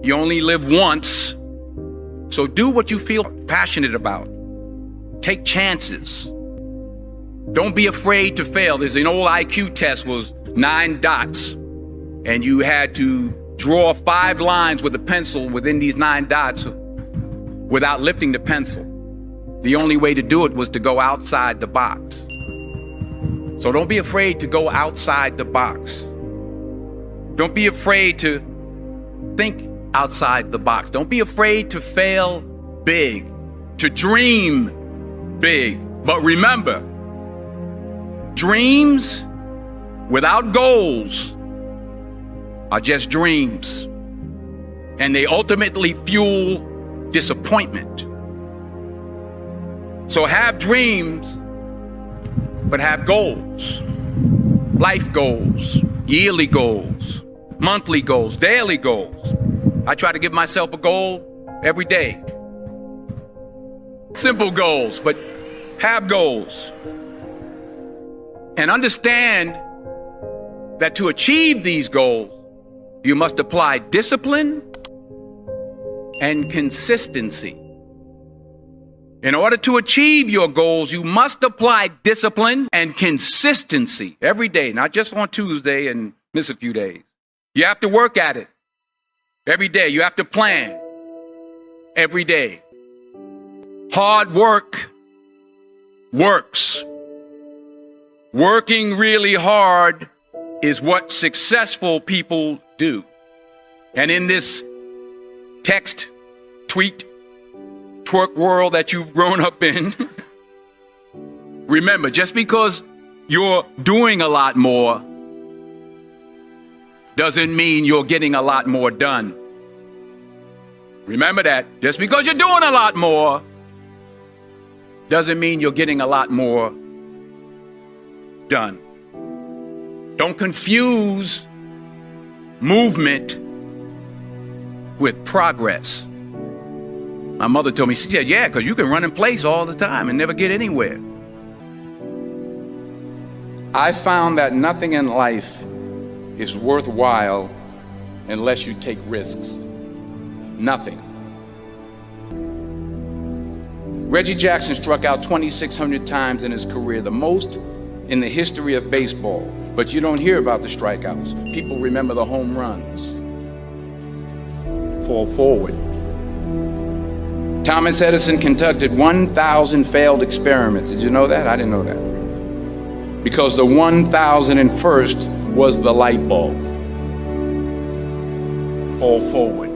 You only live once. So do what you feel passionate about. Take chances. Don't be afraid to fail. There's an old IQ test, was 9 dots. And you had to draw 5 lines with a pencil within these 9 dots without lifting the pencil. The only way to do it was to go outside the box. So don't be afraid to go outside the box. Don't be afraid to think outside the box. Don't be afraid to fail big, to dream big. But remember, dreams without goals are just dreams, and they ultimately fuel disappointment. So have dreams, but have goals. Life goals, yearly goals, monthly goals, daily goals. I try to give myself a goal every day. Simple goals, but have goals. And understand that to achieve these goals, you must apply discipline and consistency. In order to achieve your goals, you must apply discipline and consistency every day, not just on Tuesday and miss a few days. You have to work at it every day. You have to plan every day. Hard work works. Working really hard is what successful people do. And in this text, tweet, twerk world that you've grown up in, remember, just because you're doing a lot more doesn't mean you're getting a lot more done. Remember that. Just because you're doing a lot more doesn't mean you're getting a lot more done. Don't confuse movement with progress. My mother told me, she said, yeah, because you can run in place all the time and never get anywhere. I found that nothing in life is worthwhile unless you take risks. Nothing. Reggie Jackson struck out 2,600 times in his career, the most in the history of baseball. But you don't hear about the strikeouts. People remember the home runs. Fall forward. Thomas Edison conducted 1,000 failed experiments. Did you know that? I didn't know that. Because the 1,001st was the light bulb. Fall forward.